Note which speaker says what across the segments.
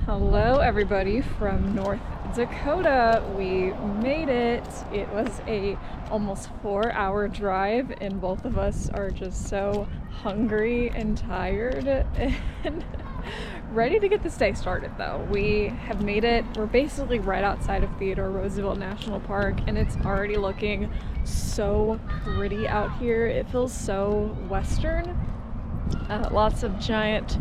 Speaker 1: Hello everybody from North Dakota. We made it. It was a almost 4-hour drive and both of us are just so hungry and tired and ready to get this day started though. We have made it. We're basically right outside of Theodore Roosevelt National Park and it's already looking so pretty out here. It feels so western. Lots of giant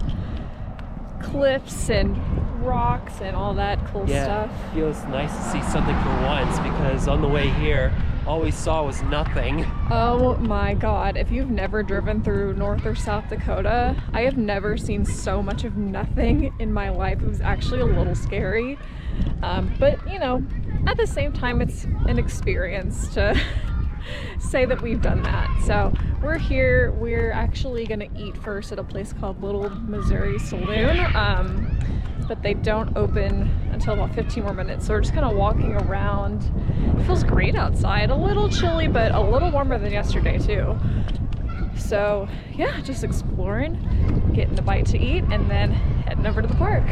Speaker 1: cliffs and rocks and all that cool stuff.
Speaker 2: Yeah, it feels nice to see something for once because on the way here, all we saw was nothing.
Speaker 1: Oh my god, if you've never driven through North or South Dakota, I have never seen so much of nothing in my life. It was actually a little scary, but you know, at the same time it's an experience to say that we've done that. So we're here. We're actually gonna eat first at a place called Little Missouri Saloon, but they don't open until about 15 more minutes, so we're just kind of walking around. It feels great outside, a little chilly but a little warmer than yesterday too. So yeah, just exploring, getting a bite to eat, and then heading over to the park.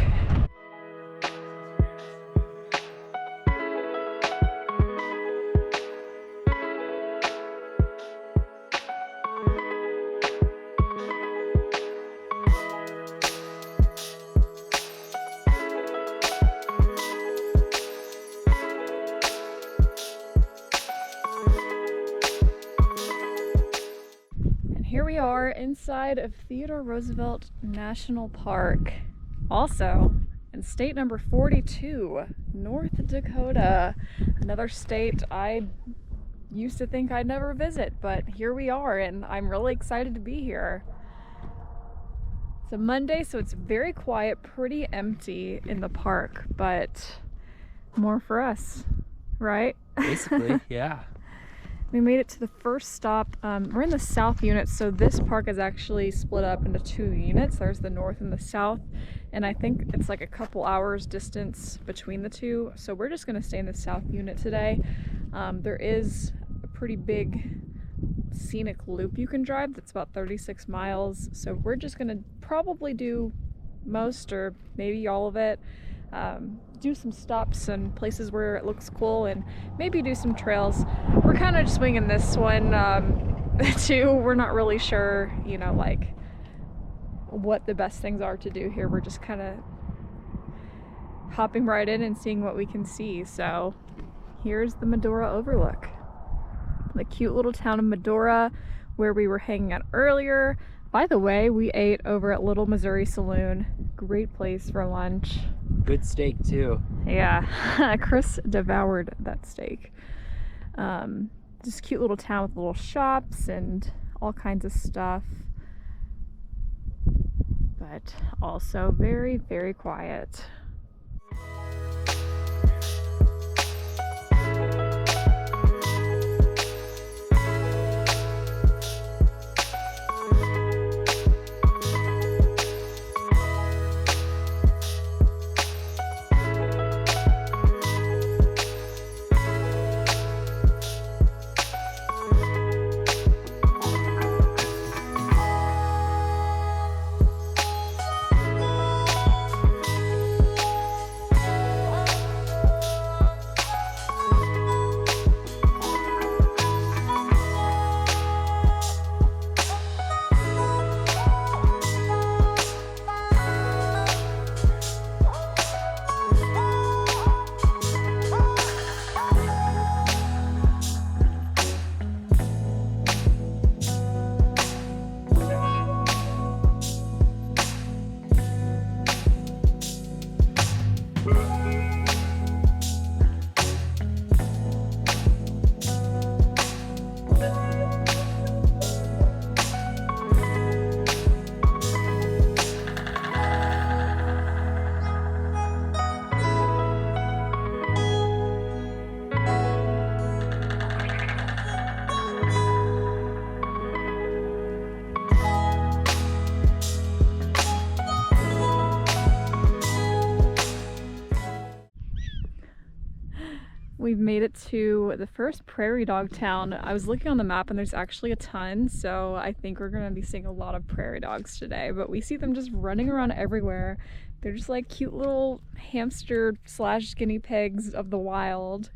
Speaker 1: Here we are inside of Theodore Roosevelt National Park, also in state number 42, North Dakota, another state I used to think I'd never visit, but here we are and I'm really excited to be here. It's a Monday, so it's very quiet, pretty empty in the park, but more for us, right?
Speaker 2: Basically, yeah.
Speaker 1: We made it to the first stop. We're in the south unit, so this park is actually split up into 2 units. There's the north and the south, and I think it's like a couple hours distance between the two. So we're just gonna stay in the south unit today. There is a pretty big scenic loop you can drive that's about 36 miles. So we're just gonna probably do most or maybe all of it. Do some stops and places where it looks cool and maybe do some trails. We're kind of just winging this one too. We're not really sure, you know, like what the best things are to do here. We're just kind of hopping right in and seeing what we can see. So here's the Medora overlook, the cute little town of Medora where we were hanging out earlier. By the way, we ate over at Little Missouri Saloon. Great place for lunch.
Speaker 2: Good steak too.
Speaker 1: Yeah, Chris devoured that steak. Just cute little town with little shops and all kinds of stuff. But also very, very quiet. We've made it to the first prairie dog town. I was looking on the map and there's actually a ton, so I think we're gonna be seeing a lot of prairie dogs today, but we see them just running around everywhere. They're just like cute little hamster slash guinea pigs of the wild.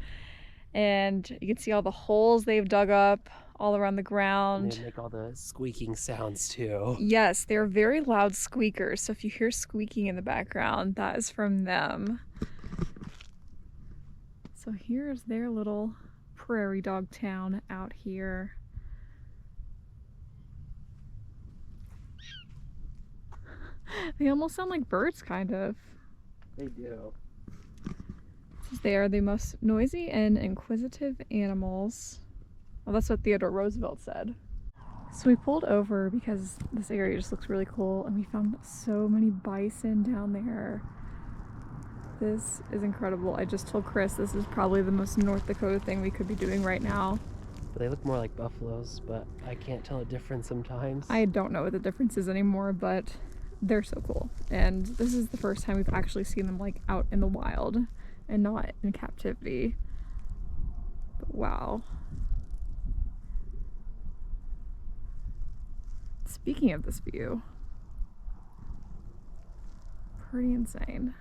Speaker 1: And you can see all the holes they've dug up all around the ground.
Speaker 2: And they make all the squeaking sounds too.
Speaker 1: Yes, they're very loud squeakers. So if you hear squeaking in the background, that is from them. So here's their little prairie dog town out here. They almost sound like birds, kind of.
Speaker 2: They do.
Speaker 1: They are the most noisy and inquisitive animals. Well, that's what Theodore Roosevelt said. So we pulled over because this area just looks really cool, and we found so many bison down there. This is incredible. I just told Chris this is probably the most North Dakota thing we could be doing right now.
Speaker 2: They look more like buffaloes, but I can't tell a difference sometimes.
Speaker 1: I don't know what the difference is anymore, but they're so cool. And this is the first time we've actually seen them like out in the wild and not in captivity. But wow. Speaking of this view, pretty insane.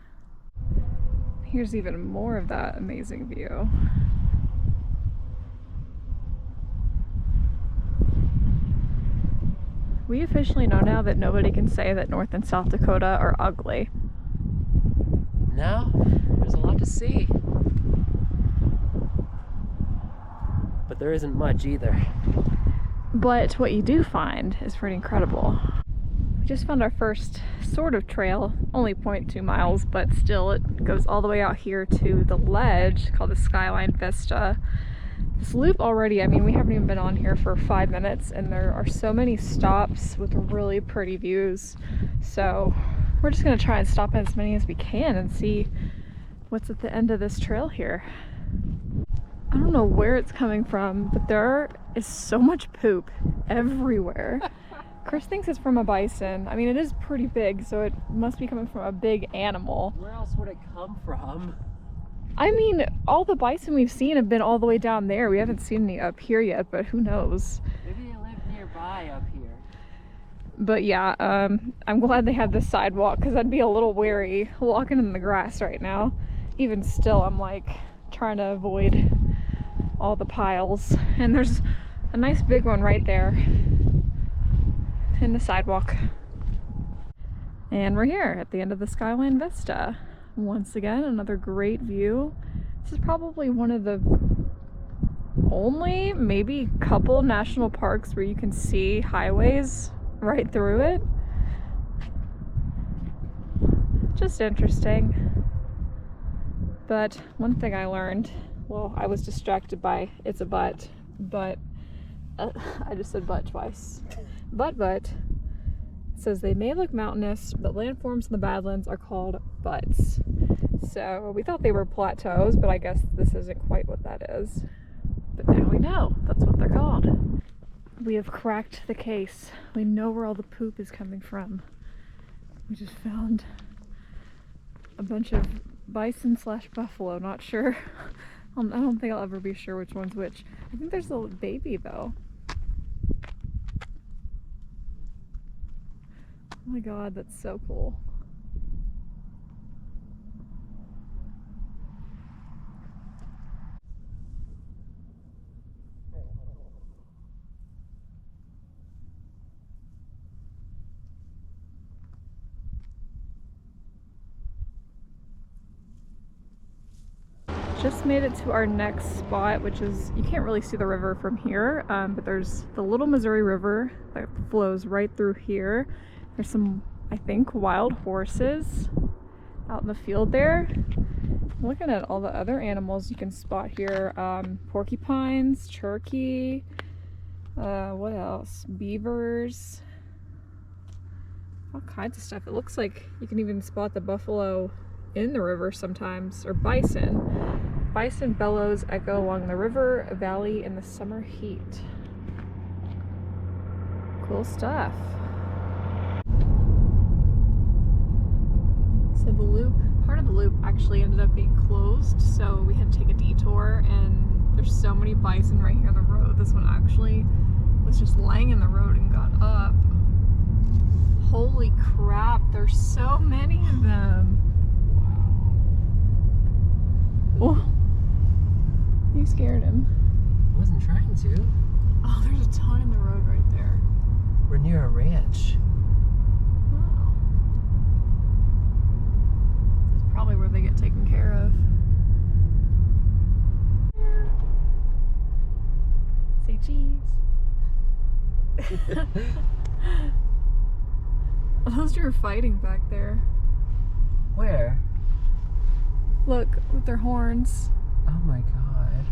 Speaker 1: Here's even more of that amazing view. We officially know now that nobody can say that North and South Dakota are ugly.
Speaker 2: No, there's a lot to see. But there isn't much either.
Speaker 1: But what you do find is pretty incredible. We just found our first sort of trail, only 0.2 miles, but still it goes all the way out here to the ledge called the Skyline Vista. This loop already, I mean, we haven't even been on here for 5 minutes, and there are so many stops with really pretty views. So we're just gonna try and stop at as many as we can and see what's at the end of this trail here. I don't know where it's coming from, but there is so much poop everywhere. Chris thinks it's from a bison. I mean, it is pretty big, so it must be coming from a big animal.
Speaker 2: Where else would it come from?
Speaker 1: I mean, all the bison we've seen have been all the way down there. We haven't seen any up here yet, but who knows?
Speaker 2: Maybe they live nearby up here.
Speaker 1: But yeah, I'm glad they have this sidewalk, because I'd be a little wary walking in the grass right now. Even still, I'm like trying to avoid all the piles. And there's a nice big one right there in the sidewalk. And we're here at the end of the Skyline Vista. Once again, another great view. This is probably one of the only, maybe couple national parks where you can see highways right through it. Just interesting. But one thing I learned, well, I was distracted by it's a but I just said but twice. But it says they may look mountainous, but landforms in the Badlands are called buttes. So we thought they were plateaus, but I guess this isn't quite what that is. But now we know that's what they're called. We have cracked the case. We know where all the poop is coming from. We just found a bunch of bison slash buffalo, not sure. I don't think I'll ever be sure which one's which. I think there's a baby though. Oh my god, that's so cool. Just made it to our next spot, which is, you can't really see the river from here, but there's the Little Missouri River that flows right through here. There's some, I think, wild horses out in the field there. Looking at all the other animals you can spot here, porcupines, turkey, what else? Beavers, all kinds of stuff. It looks like you can even spot the buffalo in the river sometimes, or bison. Bison bellows echo along the river valley in the summer heat. Cool stuff. So the loop, part of the loop actually ended up being closed, so we had to take a detour, and there's so many bison right here on the road. This one actually was just laying in the road and got up. Holy crap, There's so many of them.
Speaker 2: Wow.
Speaker 1: Oh, you scared him.
Speaker 2: I wasn't trying to.
Speaker 1: Oh, there's a ton in the road right there.
Speaker 2: We're near a ranch.
Speaker 1: Wow. This is probably where they get taken care of. Say cheese. Those two are fighting back there.
Speaker 2: Where?
Speaker 1: Look, with their horns.
Speaker 2: Oh my god.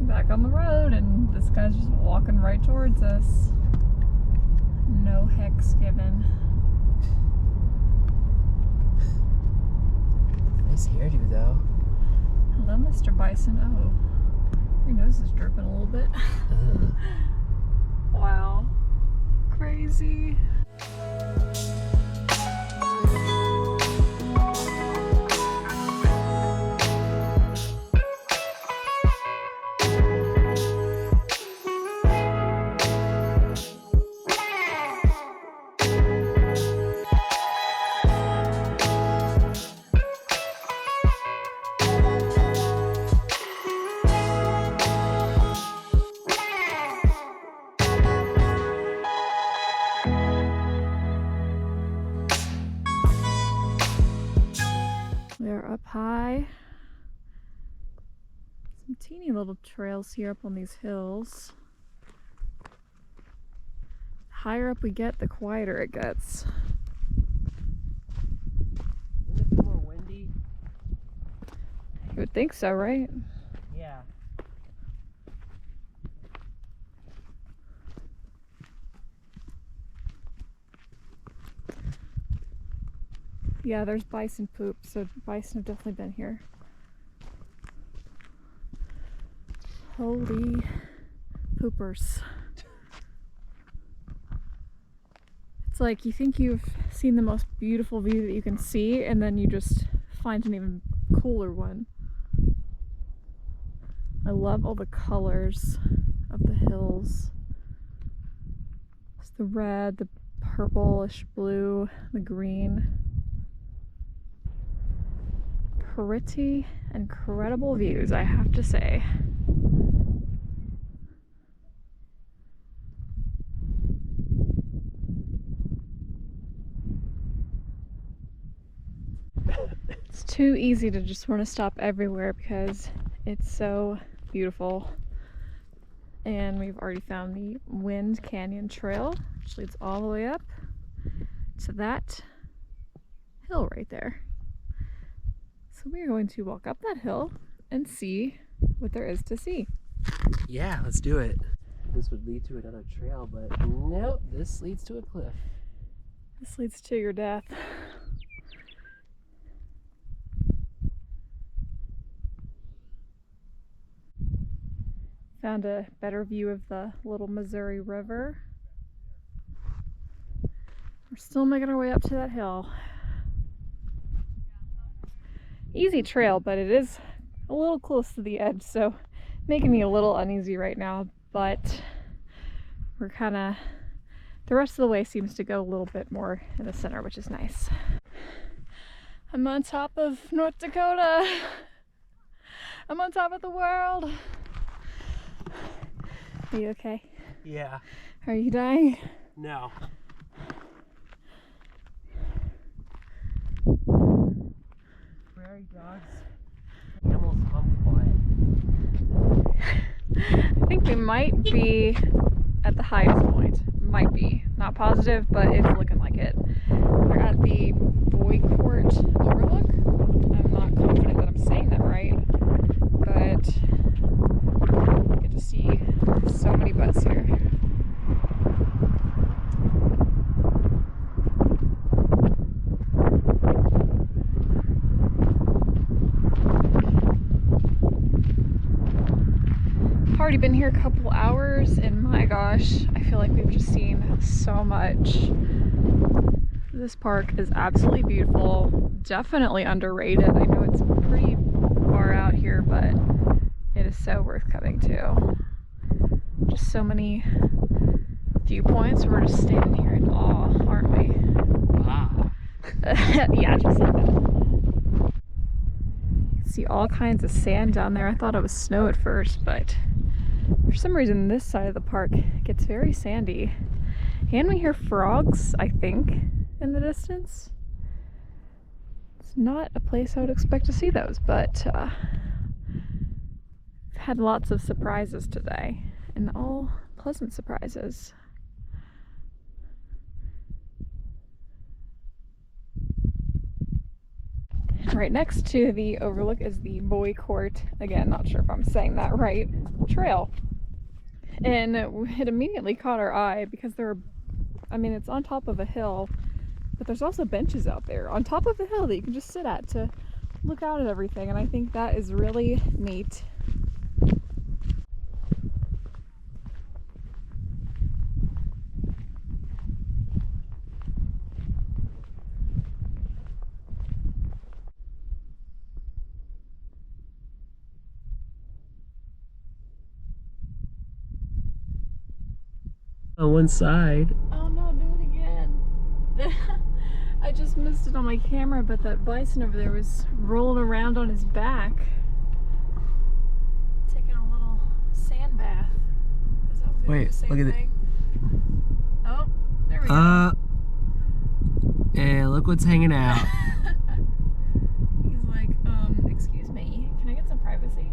Speaker 1: Back on the road, and this guy's just walking right towards us. No hex given.
Speaker 2: Nice hairdo though.
Speaker 1: Hello, Mr. Bison. Oh, your nose is dripping a little bit. Wow. Crazy. They're up high. Some teeny little trails here up on these hills. The higher up we get, the quieter it gets.
Speaker 2: Wouldn't it be more windy?
Speaker 1: You would think so, right?
Speaker 2: Yeah.
Speaker 1: Yeah, there's bison poop, so bison have definitely been here. Holy poopers. It's like you think you've seen the most beautiful view that you can see, and then you just find an even cooler one. I love all the colors of the hills. It's the red, the purplish blue, the green. Pretty incredible views, I have to say. It's too easy to just want to stop everywhere because it's so beautiful. And we've already found the Wind Canyon Trail, which leads all the way up to that hill right there. So we are going to walk up that hill and see what there is to see.
Speaker 2: Yeah, let's do it. This would lead to another trail, but nope, this leads to a cliff.
Speaker 1: This leads to your death. Found a better view of the little Missouri River. We're still making our way up to that hill. Easy trail, but it is a little close to the edge, so making me a little uneasy right now, but we're kind of, the rest of the way seems to go a little bit more in the center, which is nice. I'm on top of North Dakota. I'm on top of the world. Are you okay?
Speaker 2: Yeah.
Speaker 1: Are you dying?
Speaker 2: No. Prairie dogs. Animals come quiet.
Speaker 1: I think we might be at the highest point. Might be. Not positive, but it's looking like it. We're at the Boy Court Overlook. I'm not confident that I'm saying that right, but you get to see so many butts here. Already been here a couple hours, and my gosh, I feel like we've just seen so much. The This park is absolutely beautiful, definitely underrated. I know it's pretty far out here, but it is so worth coming to. Just so many viewpoints. We're just standing here in awe, aren't we?
Speaker 2: Wow.
Speaker 1: Yeah, just like that. You can see all kinds of sand down there. I thought it was snow at first, but for some reason this side of the park gets very sandy. And we hear frogs, I think, in the distance. It's not a place I would expect to see those, but I've had lots of surprises today, and all pleasant surprises. Right next to the overlook is the Boy Court, again, not sure if I'm saying that right, trail. And it immediately caught our eye because there are, I mean, it's on top of a hill, but there's also benches out there on top of the hill that you can just sit at to look out at everything, and I think that is really neat.
Speaker 2: On one side.
Speaker 1: Oh no, do it again. I just missed it on my camera, but that bison over there was rolling around on his back, taking a little sand bath. Is that what they
Speaker 2: Wait,
Speaker 1: do, same
Speaker 2: look at
Speaker 1: thing? Oh, there we go.
Speaker 2: And look what's hanging out.
Speaker 1: He's like, excuse me, can I get some privacy?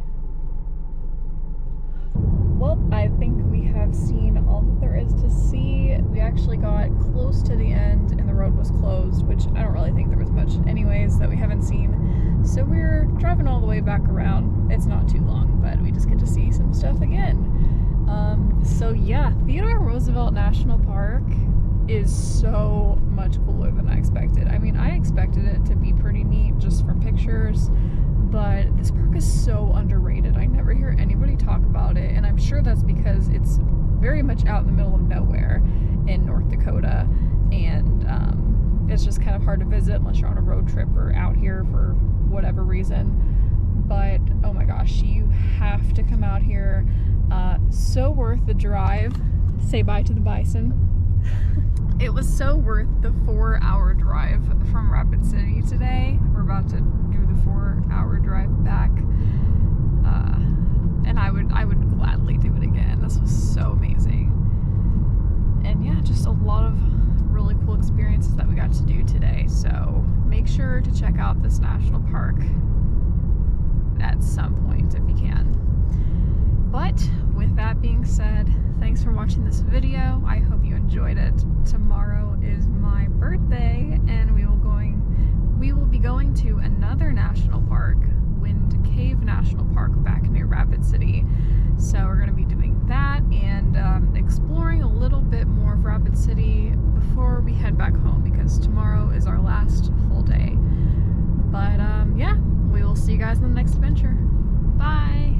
Speaker 1: Well, I think we have seen all that there is to see. We actually got close to the end and the road was closed, which I don't really think there was much anyways that we haven't seen. So we're driving all the way back around. It's not too long, but we just get to see some stuff again. So yeah, Theodore Roosevelt National Park is so much cooler than I expected. I mean, I expected it to be pretty neat just from pictures, but this park is so underrated. I never hear anybody talk about it, and I'm sure that's because it's very much out in the middle of nowhere in North Dakota, and it's just kind of hard to visit unless you're on a road trip or out here for whatever reason. But oh my gosh, you have to come out here. So worth the drive. Say bye to the bison. It was so worth the 4-hour drive from Rapid City today. We're about to do the 4-hour drive back, and I would gladly do it again. This was so amazing, and yeah, just a lot of really cool experiences that we got to do today. So make sure to check out this national park at some point if you can. But with that being said, thanks for watching this video. I hope you enjoyed it. Tomorrow is my birthday, and we will be going to another national park, Wind Cave National Park, back near Rapid City. So we're going to be doing that and exploring a little bit more of Rapid City before we head back home, because tomorrow is our last full day. But yeah, we will see you guys in the next adventure. Bye!